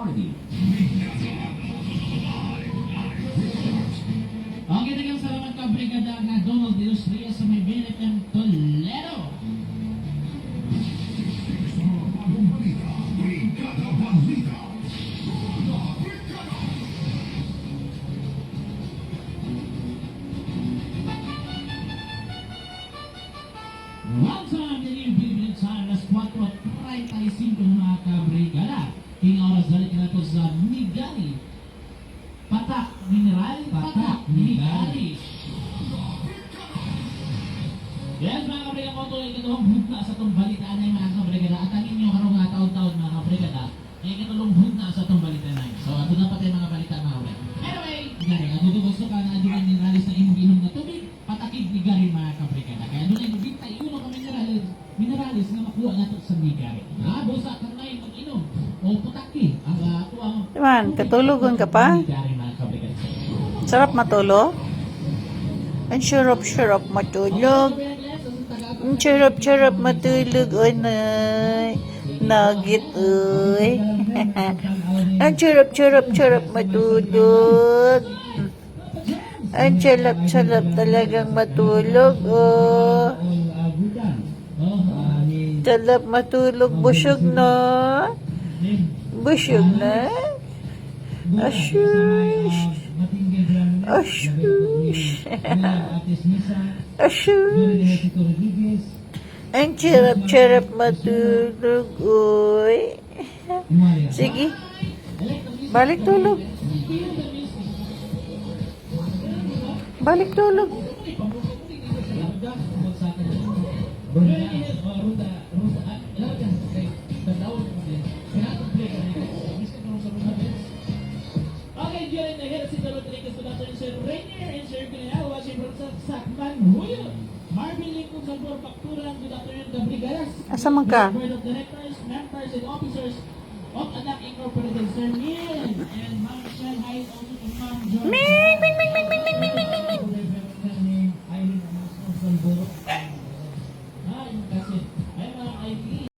Authority. Okay, dagang salamat ka, Brigada na Donald de los Rios sa may Benit ng Toledo. Bagong balita, Brigada Balita. One time, the new Philippine time, alas 4:35 ng mga kabrigada. King oras dali ka na to sa Migari. Patak, mineral, patak, Migari. Yes, mga kabrigada ko, tuloy katulong hudna sa itong balitaan na mga kabrigada. At ang inyong karong nga taon-taon mga kabrigada, ay katulong hudna sa itong balitaan na. So, ato na pati mga balita mga kabrigada. Anyway, Gari, ato ito gusto ka na aduan mineralis na imong na tubig, patakid ni Gari mga kabrigada. Kaya doon ay bintay, uno ka mineralis na makuha nato sa Migari. Busa ka na yung mag-inom o putaki ang tuwang Iman, katulugon ka pa? Migari mga kabrigada. Sarap matulog? Ang sarap-sarap matulog. Ang sarap-sarap matulog, oy, nay. Nugget, oy. Ang sarap-sarap matulog. Ang sarap-sarap talagang matulog, oh. Sarap matulog, busog na. Busog na. Ashush. Ashush. Ashush. Ang sarap-sarap matulog, oy. Sige. Balik tulog. Balik tulog. Okay, during the head of Sito Rodriguez, good afternoon, Sir Rainier and Sir Guinea, watching from Sakman, Huyo. Marvin Lincoln, Salvador Facturan, good afternoon, the Brigadas. Asa man ka? Board of Directors, members, and officers of Anak Incorporated, Sir Neil, and Ma'am Michelle Hyde, also to Ma'am John. Ming, ming, ming, ming, ming, ming,